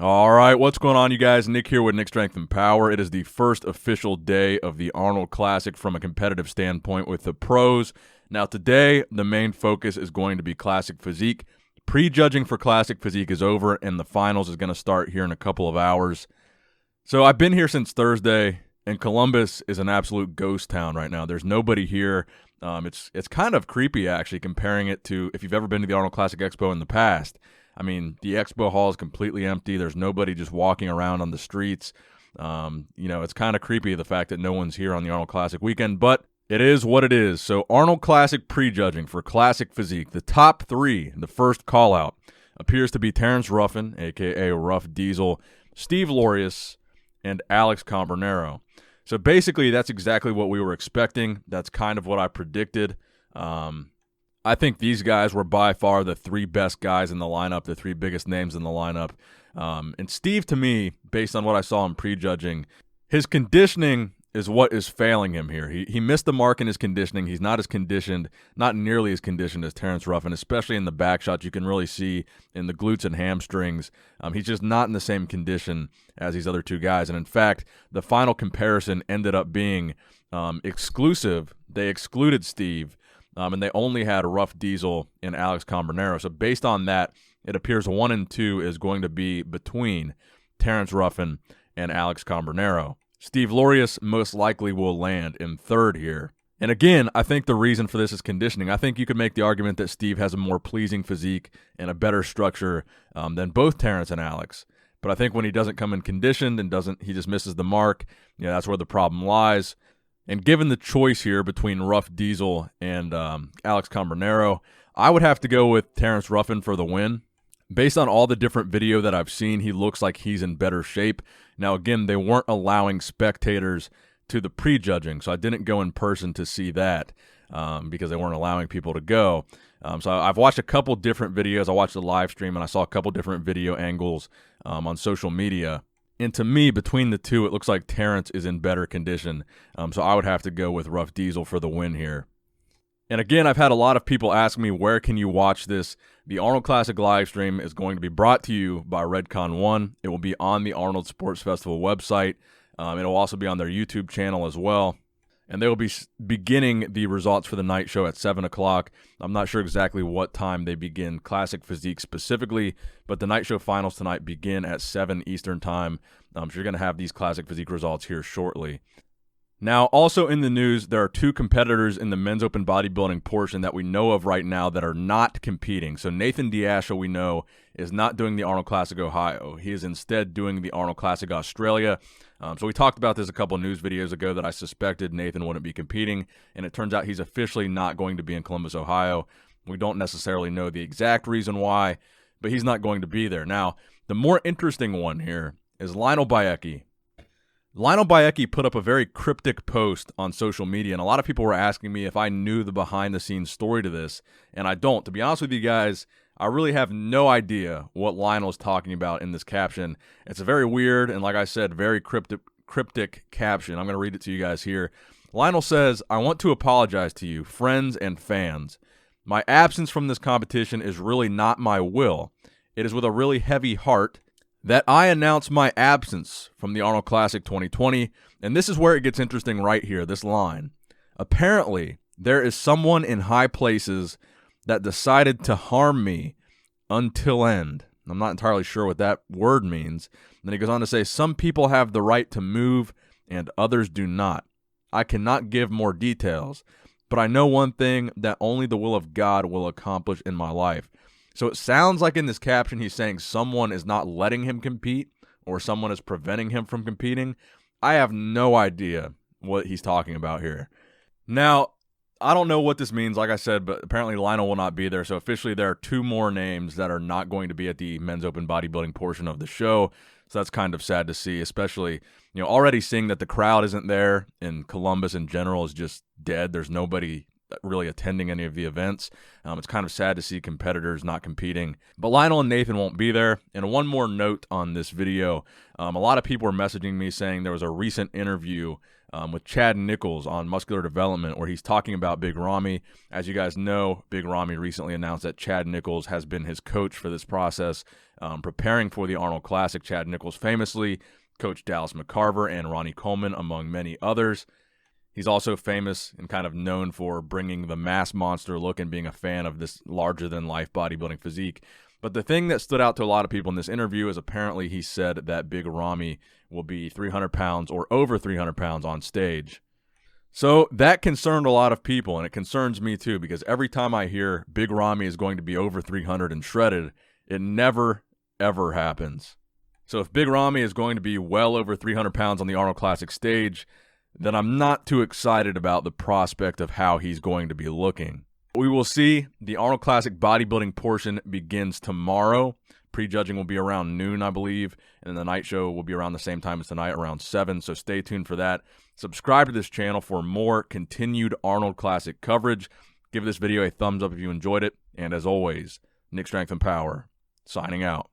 All right, what's going on, you guys? Nick here with Nick Strength and Power. It is the first official day of the Arnold Classic from a competitive standpoint with the pros. Now today, the main focus is going to be Classic Physique. Prejudging for Classic Physique is over, and the finals is going to start here in a couple of hours. So I've been here since Thursday, and Columbus is an absolute ghost town right now. There's nobody here. It's kind of creepy, actually, comparing it to if you've ever been to the Arnold Classic Expo in the past. I mean, the expo hall is completely empty. There's nobody just walking around on the streets. It's kind of creepy, the fact that no one's here on the Arnold Classic weekend, but it is what it is. So Arnold Classic prejudging for Classic Physique. The top three, the first call-out, appears to be Terrence Ruffin, a.k.a. Rough Diesel, Steve Lorius, and Alex Combernero. So basically, that's exactly what we were expecting. That's kind of what I predicted. I think these guys were by far the three best guys in the lineup, the three biggest names in the lineup. And Steve, to me, based on what I saw in prejudging, his conditioning is what is failing him here. He missed the mark in his conditioning. He's not as conditioned, not nearly as conditioned as Terrence Ruffin, especially in the back shots. You can really see in the glutes and hamstrings. He's just not in the same condition as these other two guys. And in fact, the final comparison ended up being exclusive. They excluded Steve. And they only had Rough Diesel and Alex Combernero. So based on that, it appears 1 and 2 is going to be between Terrence Ruffin and Alex Combernero. Steve Lorius most likely will land in third here. And again, I think the reason for this is conditioning. I think you could make the argument that Steve has a more pleasing physique and a better structure than both Terrence and Alex. But I think when he doesn't come in conditioned and he just misses the mark, that's where the problem lies. And given the choice here between Rough Diesel and Alex Combernero, I would have to go with Terrence Ruffin for the win. Based on all the different video that I've seen, he looks like he's in better shape. Now, again, they weren't allowing spectators to the prejudging, so I didn't go in person to see that because they weren't allowing people to go. So I've watched a couple different videos. I watched the live stream, and I saw a couple different video angles on social media. And to me, between the two, it looks like Terrence is in better condition. So I would have to go with Rough Diesel for the win here. And again, I've had a lot of people ask me, where can you watch this? The Arnold Classic live stream is going to be brought to you by Redcon 1. It will be on the Arnold Sports Festival website. It will also be on their YouTube channel as well. And they will be beginning the results for the night show at 7 o'clock. I'm not sure exactly what time they begin Classic Physique specifically, but the night show finals tonight begin at 7 Eastern time. So you're going to have these Classic Physique results here shortly. Now, also in the news, there are two competitors in the men's open bodybuilding portion that we know of right now that are not competing. So Nathan Diasha, we know, is not doing the Arnold Classic Ohio. He is instead doing the Arnold Classic Australia. So we talked about this a couple news videos ago that I suspected Nathan wouldn't be competing, and it turns out he's officially not going to be in Columbus, Ohio. We don't necessarily know the exact reason why, but he's not going to be there. Now, the more interesting one here is Lionel Bayecki. Lionel Bayecki put up a very cryptic post on social media, and a lot of people were asking me if I knew the behind-the-scenes story to this, and I don't. To be honest with you guys, I really have no idea what Lionel is talking about in this caption. It's a very weird and, like I said, very cryptic caption. I'm going to read it to you guys here. Lionel says, "I want to apologize to you, friends and fans. My absence from this competition is really not my will. It is with a really heavy heart that I announce my absence from the Arnold Classic 2020, and this is where it gets interesting right here, this line. Apparently, there is someone in high places that decided to harm me until end." I'm not entirely sure what that word means. And then he goes on to say, "Some people have the right to move and others do not. I cannot give more details, but I know one thing, that only the will of God will accomplish in my life." So it sounds like in this caption he's saying someone is not letting him compete or someone is preventing him from competing. I have no idea what he's talking about here. Now, I don't know what this means, like I said, but apparently Lionel will not be there. So officially there are two more names that are not going to be at the men's open bodybuilding portion of the show. So that's kind of sad to see, especially, already seeing that the crowd isn't there and Columbus in general is just dead. There's nobody really attending any of the events. It's kind of sad to see competitors not competing. But Lionel and Nathan won't be there. And one more note on this video. A lot of people were messaging me saying there was a recent interview with Chad Nichols on muscular development, where he's talking about Big Ramy. As you guys know, Big Ramy recently announced that Chad Nichols has been his coach for this process, preparing for the Arnold Classic. Chad Nichols famously coached Dallas McCarver and Ronnie Coleman, among many others. He's also famous and kind of known for bringing the mass monster look and being a fan of this larger-than-life bodybuilding physique. But the thing that stood out to a lot of people in this interview is apparently he said that Big Ramy will be 300 pounds or over 300 pounds on stage. So that concerned a lot of people, and it concerns me too, because every time I hear Big Ramy is going to be over 300 and shredded, it never, ever happens. So if Big Ramy is going to be well over 300 pounds on the Arnold Classic stage, then I'm not too excited about the prospect of how he's going to be looking. We will see. The Arnold Classic bodybuilding portion begins tomorrow. Prejudging will be around noon, I believe, and the night show will be around the same time as tonight, around 7, so stay tuned for that. Subscribe to this channel for more continued Arnold Classic coverage. Give this video a thumbs up if you enjoyed it, and as always, Nick Strength and Power, signing out.